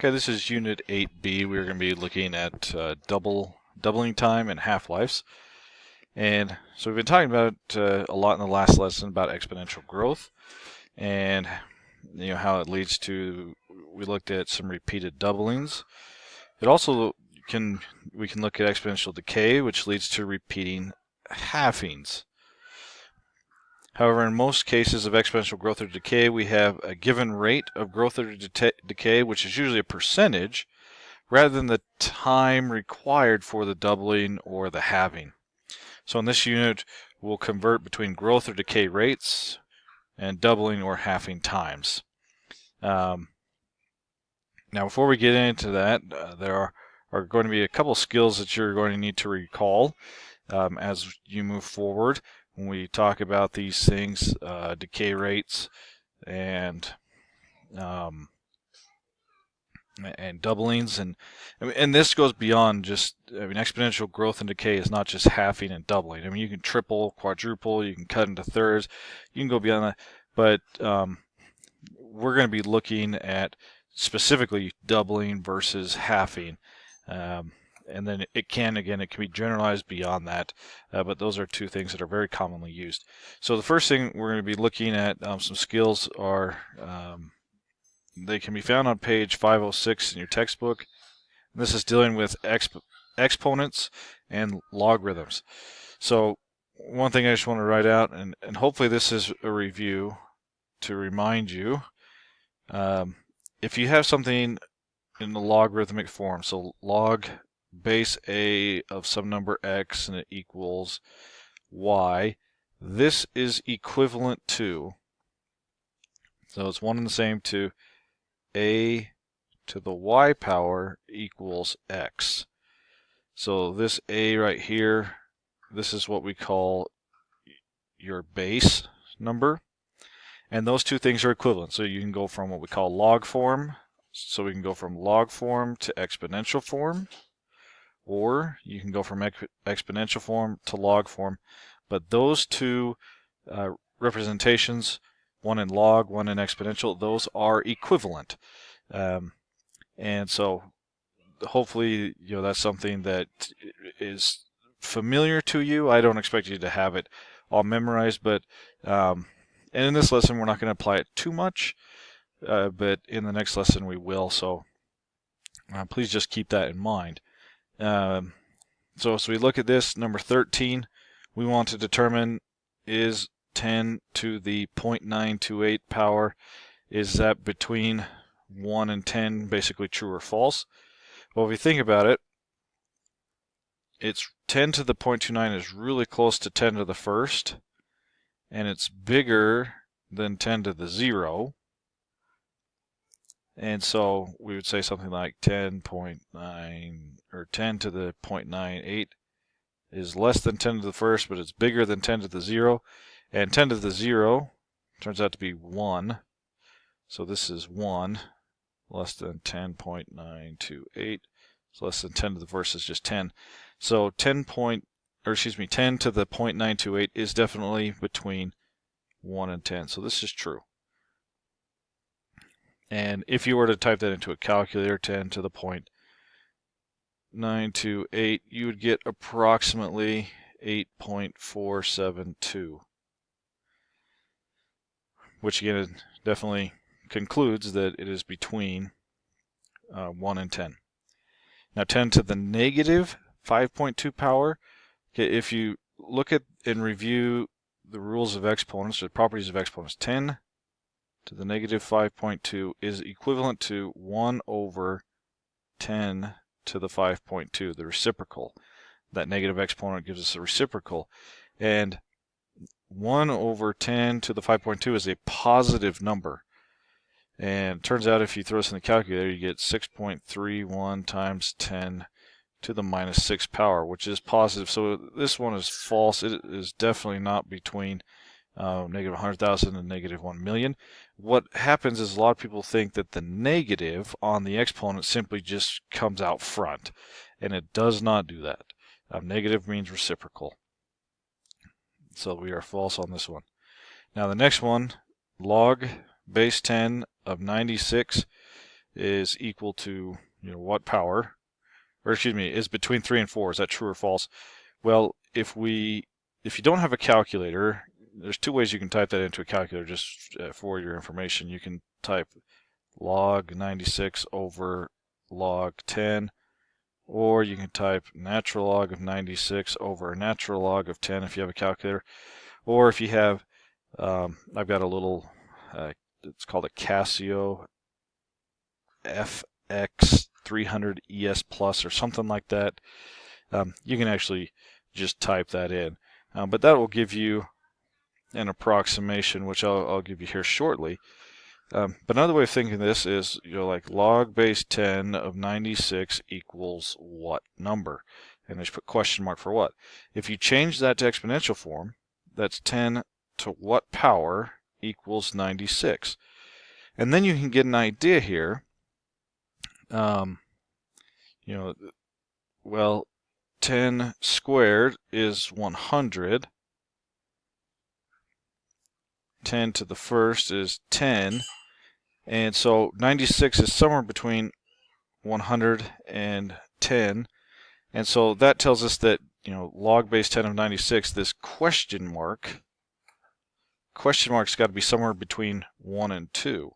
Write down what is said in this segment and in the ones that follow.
Okay, this is Unit 8B. We're going to be looking at doubling time and half-lives. And so we've been talking about a lot in the last lesson about exponential growth and how it leads to, we looked at some repeated doublings. We can look at exponential decay, which leads to repeating halvings. However, in most cases of exponential growth or decay, we have a given rate of growth or decay, which is usually a percentage, rather than the time required for the doubling or the halving. So in this unit, we'll convert between growth or decay rates and doubling or halving times. Now, before we get into that, there are going to be a couple skills that you're going to need to recall as you move forward when we talk about these things, decay rates and doublings, and this goes beyond just, exponential growth and decay is not just halving and doubling. You can triple, quadruple, you can cut into thirds, you can go beyond that, but we're going to be looking at specifically doubling versus halving. And then it can be generalized beyond that, but those are two things that are very commonly used. So the first thing we're going to be looking at, some skills are, they can be found on page 506 in your textbook. This is dealing with exponents and logarithms. So one thing I just want to write out, and hopefully this is a review to remind you, if you have something in the logarithmic form, so log base a of some number x and it equals y, this is equivalent to, so it's one and the same, to a to the y power equals x. So this a right here, this is what we call your base number, and those two things are equivalent. So you can go from what we call log form, so we can go from log form to exponential form, or you can go from exponential form to log form. But those two representations, one in log, one in exponential, those are equivalent. And so hopefully that's something that is familiar to you. I don't expect you to have it all memorized, but and in this lesson we're not going to apply it too much, but in the next lesson we will, so please just keep that in mind. So as we look at this, number 13, we want to determine, is 10 to the 0.928 power, is that between 1 and 10 basically true or false? Well, if you think about it, it's 10 to the 0.29 is really close to 10 to the first, and it's bigger than 10 to the 0. And so we would say something like 10.9 or 10 to the 0.98 is less than 10 to the first, but it's bigger than 10 to the 0. And 10 to the 0 turns out to be 1. So this is 1, less than 10.928. So less than 10 to the first is just 10. So 10 to the 0.928 is definitely between 1 and 10. So this is true. And if you were to type that into a calculator, 10 to the 0.928, you would get approximately 8.472, which again definitely concludes that it is between 1 and 10. Now 10 to the negative 5.2 power, okay, if you look at and review the rules of exponents, or the properties of exponents, 10 to the negative 5.2 is equivalent to 1 over 10 to the 5.2, the reciprocal. That negative exponent gives us a reciprocal. And 1 over 10 to the 5.2 is a positive number. And it turns out if you throw this in the calculator, you get 6.31 times 10 to the minus 6 power, which is positive. So this one is false. It is definitely not between negative 100,000 and negative 1 million. What happens is a lot of people think that the negative on the exponent simply just comes out front, and it does not do that. Negative means reciprocal. So we are false on this one. Now the next one, log base 10 of 96 is equal to, what power, or excuse me, is between 3 and 4. Is that true or false? Well, if you don't have a calculator, there's two ways you can type that into a calculator just for your information. You can type log 96 over log 10, or you can type natural log of 96 over natural log of 10 if you have a calculator. Or if you have, I've got a little, it's called a Casio FX300 ES Plus or something like that. You can actually just type that in. But that will give you an approximation, which I'll give you here shortly. But another way of thinking of this is, like log base 10 of 96 equals what number? And just put question mark for what. If you change that to exponential form, that's 10 to what power equals 96. And then you can get an idea here. Well, 10 squared is 100. 10 to the first is 10. And so 96 is somewhere between 100 and 10. And so that tells us that, log base 10 of 96, this question's got to be somewhere between 1 and 2.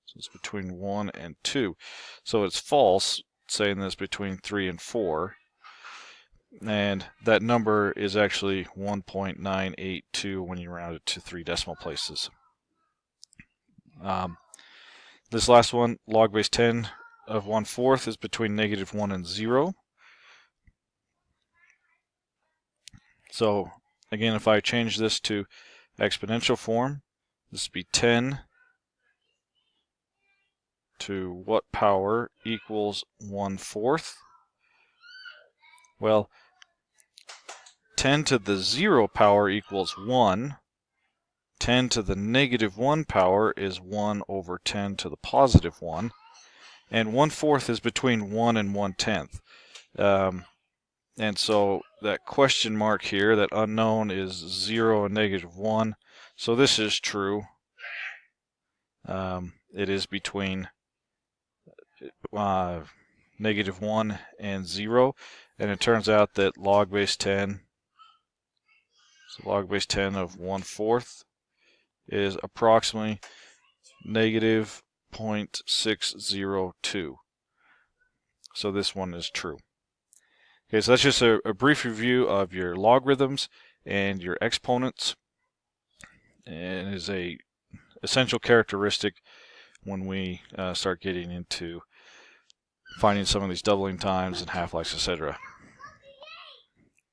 So it's between 1 and 2. So it's false saying this between 3 and 4. And that number is actually 1.982 when you round it to 3 decimal places. This last one, log base 10 of 1/4, is between -1 and 0. So again, if I change this to exponential form, this would be 10 to what power equals 1/4. Well, 10 to the 0 power equals 1. 10 to the -1 power is 1 over 10 to the positive 1. And 1/4 is between 1 and 1/10. And so that question mark here, that unknown, is 0 and -1. So this is true. It is between -1 and 0. And it turns out that log base 10, so log base 10 of 1/4 is approximately -0.602. So this one is true. Okay, so that's just a brief review of your logarithms and your exponents, and it is a essential characteristic when we start getting into finding some of these doubling times and half-lives, etc.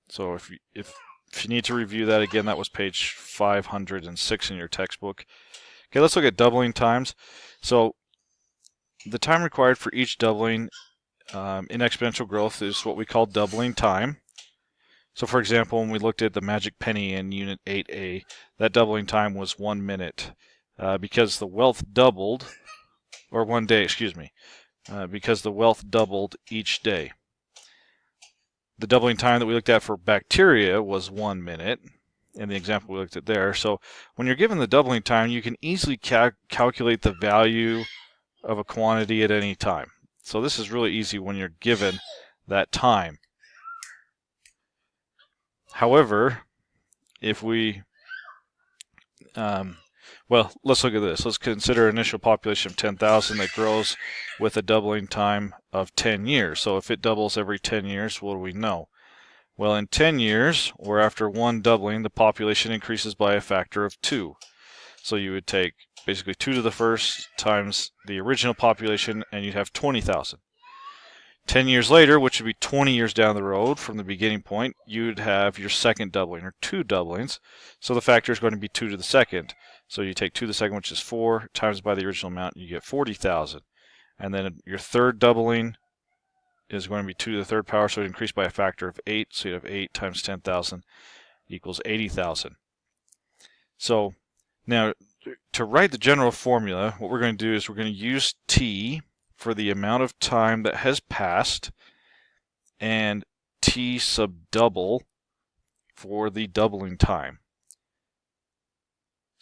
So if you need to review that again, that was page 506 in your textbook. Okay, let's look at doubling times. So the time required for each doubling in exponential growth is what we call doubling time. So for example, when we looked at the magic penny in Unit 8A, that doubling time was 1 minute because the wealth doubled, or 1 day, excuse me, because the wealth doubled each day. The doubling time that we looked at for bacteria was 1 minute in the example we looked at there. So when you're given the doubling time, you can easily calculate the value of a quantity at any time. So this is really easy when you're given that time. However, if we, well, let's look at this. Let's consider an initial population of 10,000 that grows with a doubling time of 10 years. So if it doubles every 10 years, what do we know? Well, in 10 years, or after one doubling, the population increases by a factor of 2. So you would take basically 2 to the first times the original population, and you'd have 20,000. 10 years later, which would be 20 years down the road from the beginning point, you'd have your second doubling, or 2 doublings. So the factor is going to be 2 to the second. So you take 2 to the second, which is 4, times by the original amount, and you get 40,000. And then your third doubling is going to be 2 to the third power, so it increased by a factor of 8. So you have 8 times 10,000 equals 80,000. So now, to write the general formula, what we're going to do is we're going to use t for the amount of time that has passed, and t sub double for the doubling time.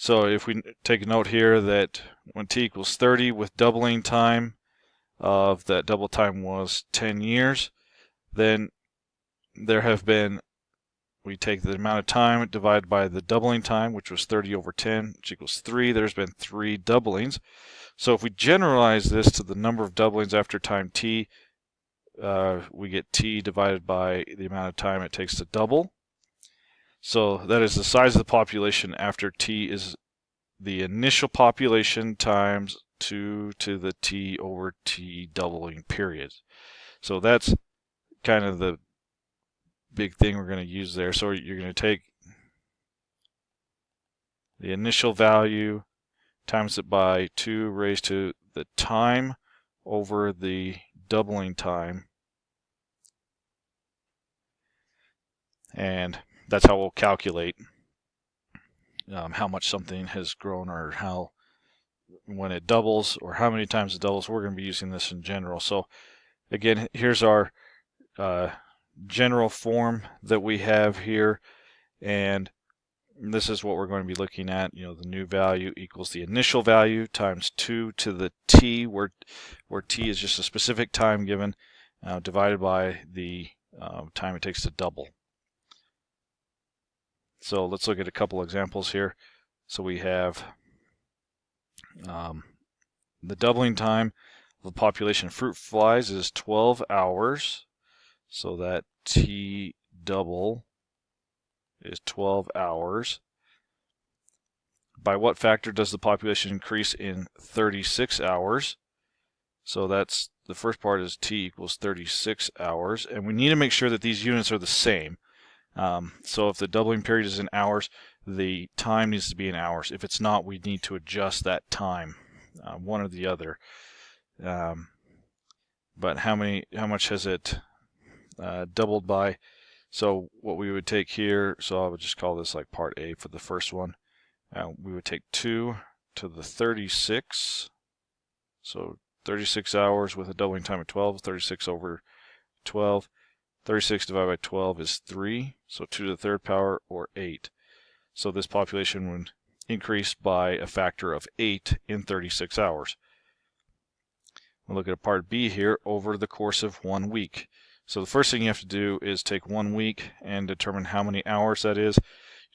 So if we take a note here that when t equals 30 with doubling time of that double time was 10 years, then there have been, we take the amount of time divided by the doubling time, which was 30 over 10, which equals 3. There's been 3 doublings. So if we generalize this to the number of doublings after time t, we get t divided by the amount of time it takes to double. So that is the size of the population after t is the initial population times 2 to the t over t doubling period. So that's kind of the big thing we're going to use there. So you're going to take the initial value, times it by 2 raised to the time over the doubling time. And that's how we'll calculate how much something has grown, or how, when it doubles, or how many times it doubles. We're going to be using this in general. So again, here's our general form that we have here, and this is what we're going to be looking at. The new value equals the initial value times 2 to the t, where t is just a specific time given, divided by the time it takes to double. So let's look at a couple examples here. So we have the doubling time of the population of fruit flies is 12 hours. So that t double is 12 hours. By what factor does the population increase in 36 hours? So that's the first part, is t equals 36 hours. And we need to make sure that these units are the same. So if the doubling period is in hours, the time needs to be in hours. If it's not, we need to adjust that time, one or the other. But how much has it doubled by? So what we would take here, so I would just call this like part A for the first one. We would take 2 to the 36. So 36 hours with a doubling time of 12, 36 over 12. 36 divided by 12 is 3, so 2 to the third power, or 8. So this population would increase by a factor of 8 in 36 hours. We'll look at part B here, over the course of 1 week. So the first thing you have to do is take 1 week and determine how many hours that is.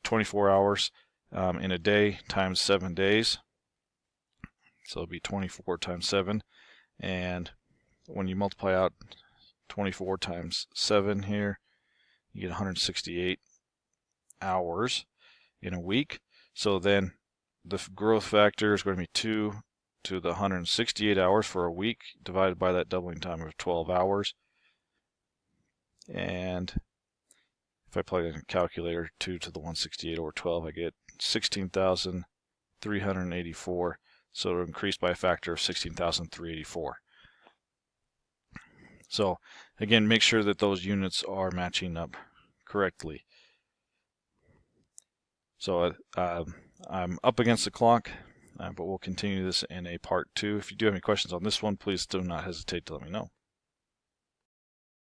24 hours in a day times 7 days. So it'll be 24 times 7. And when you multiply out 24 times 7 here, you get 168 hours in a week. So then the growth factor is going to be 2 to the 168 hours for a week, divided by that doubling time of 12 hours. And if I plug in a calculator, 2 to the 168 over 12, I get 16,384. So it'll increase by a factor of 16,384. So again, make sure that those units are matching up correctly. So I'm up against the clock, but we'll continue this in a part 2. If you do have any questions on this one, please do not hesitate to let me know.